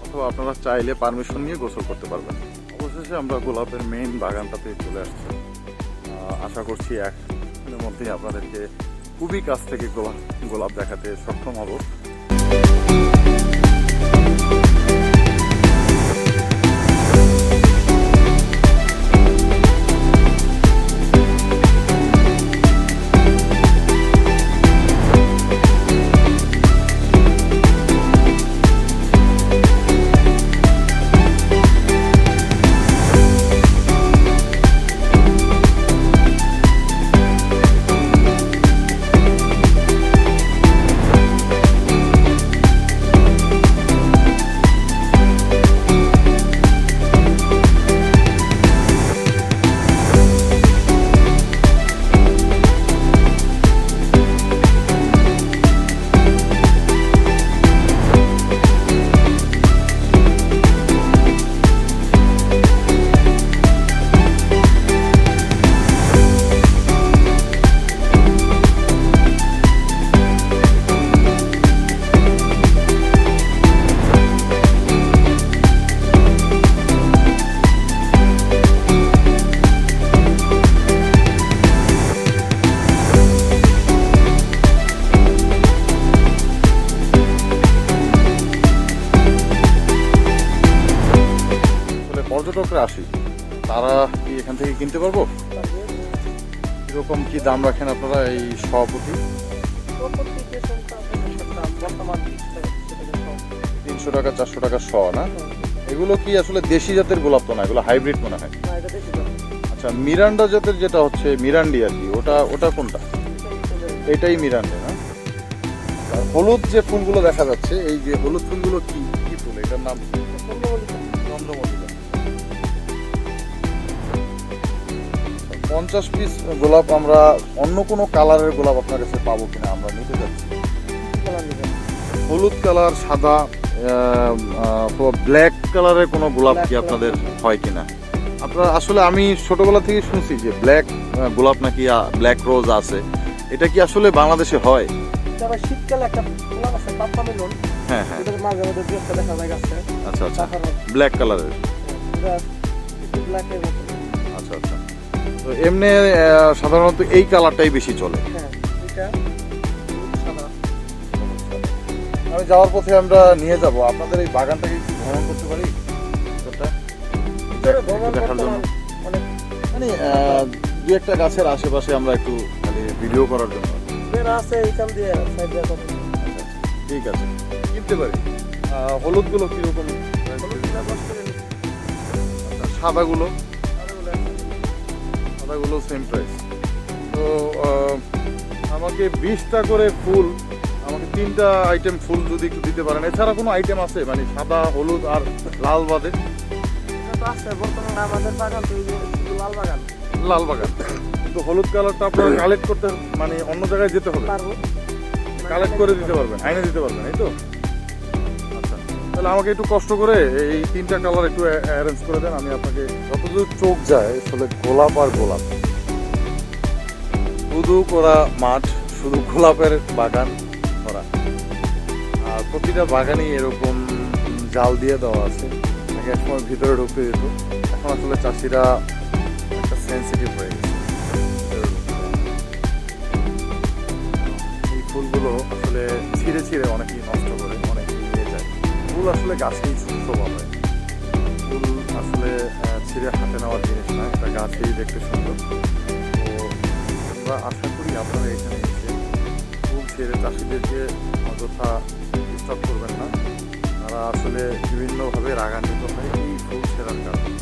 Speaker 1: অথবা আপনারা চাইলে পারমিশন নিয়ে গোসল করতে পারবেন। অবশেষে আমরা গোলাপের মেইন বাগানটাতে চলে আসছি। আশা করছি এক দিনের মধ্যেই আপনাদেরকে খুবই কাছ থেকে গোলাপ দেখাতে সক্ষম হব। পর্যটকরা আসি, তারা কি এখান থেকে কিনতে পারবো? কিরকম কি দাম রাখেন আপনারা এই সভাপতি? 300 টাকা 400 টাকা শ না? এগুলো কি আসলে দেশি জাতের গোলাপ তো না, এগুলো হাইব্রিড মনে হয়। আচ্ছা, মিরান্ডা জাতের যেটা হচ্ছে মিরান্ডি আর কি, ওটা কোনটা? এটাই মিরান্ডা না? আর হলুদ যে ফুলগুলো দেখা যাচ্ছে, এই যে হলুদ ফুলগুলো কি কি ফুল, এটার নাম চন্দ্রমল্লিকা। 50 পিস গোলাপ আমরা অন্য কোনো কালারের গোলাপ আপনার কাছে পাবো কিনা আমরা নিতে যাচ্ছি। হলুদ কালার, সাদা, ব্ল্যাক কালারের কোনো গোলাপ কি আপনাদের হয় কিনা? আপনারা আসলে আমি ছোটবেলা থেকে শুনছি যে ব্ল্যাক গোলাপ নাকি ব্ল্যাক রোজ আছে, এটা কি আসলে বাংলাদেশে হয়?
Speaker 5: শীতকালে একটা গোলাপ আছে পাপ্পা মেলন,
Speaker 1: হ্ঁ হ্যাঁ,
Speaker 5: এটার মাঝে মধ্যে দুই একটা দেখা যায় গাছে।
Speaker 1: আচ্ছা আচ্ছা, ব্ল্যাক কালারের।
Speaker 5: এটা একটু ব্ল্যাকের মতো।
Speaker 1: আচ্ছা আচ্ছা, তো এমনি সাধারণত এই কালারটাই বেশি চলে।
Speaker 5: হ্যাঁ এটা সাদা।
Speaker 1: আমি যাওয়ার পথে আমরা নিয়ে যাব আপনাদের এই বাগানটাকে একটু ভ্রমণ করতে পারি এটা
Speaker 5: ভিতরে ভ্রমণ
Speaker 1: দেখার
Speaker 5: করতে
Speaker 1: জন্য
Speaker 5: অনেক
Speaker 1: মানে দু একটা গাছের আশেপাশে আমরা একটু খালি ভিডিও করার জন্য।
Speaker 5: বের আছে এইখান দিয়ে সাইড দিয়ে কথা।
Speaker 1: ঠিক আছে, কিনতে পারি। হলুদগুলো কিরকম?
Speaker 5: হলুদটা 10 করে নিচ্ছি।
Speaker 1: আচ্ছা, সাদাগুলো?
Speaker 5: আর ওগুলো 1 করে নিচ্ছি।
Speaker 1: সাদাগুলো সেম প্রাইস। তো আমাকে 20টা করে ফুল, আমাকে 3টা আইটেম ফুল যদি একটু দিতে পারেন। এছাড়া কোনো আইটেম আছে মানে সাদা, হলুদ আর লাল বাদে?
Speaker 5: এটা তো আছে বর্তমানে আমাদের বাগান তো এই যে শুধু লাল বাগান।
Speaker 1: লাল বাগান, কিন্তু হলুদ কালারটা আপনারা কালেক্ট করতে মানে অন্য জায়গায় যেতে হবে,
Speaker 5: পারবো
Speaker 1: কালেক্ট করে দিতে পারবেন, আইনে দিতে পারবেন, এই তো? আচ্ছা, তাহলে আমাকে একটু কষ্ট করে এই 3টা কালার একটু অ্যারেঞ্জ করে দেন। আমি আপনাকে যতদূর চোখ যায় আসলে গোলাপ আর গোলাপ, শুধু করা মাঠ, শুধু গোলাপের বাগান করা, আর প্রতিটা বাগানেই এরকম জাল দিয়ে দেওয়া আছে। আগে এক সময় ভিতরে ঢুকতে যেত, এখন আসলে চাষিরা একটা সেন্সিটিভ হয়ে গেছে। এই ফুলগুলো আসলে ছিঁড়ে ছিঁড়ে অনেকেই নষ্ট করে, অনেকেই নিয়ে যায়। ফুল আসলে গাছেই শোভা পায়, ফুল আসলে ছিঁড়ে হাতে নেওয়ার জিনিস না, এটা গাছেই দেখতে সুন্দর। তো আমরা আশা করি আপনারা এখানে এসে ফুল ছেড়ে চাষিদেরকে অযথা ডিস্টার্ব করবেন না। তারা আসলে বিভিন্নভাবে রাগান্বিত হয় এই ফুল ছেঁড়ার কারণে।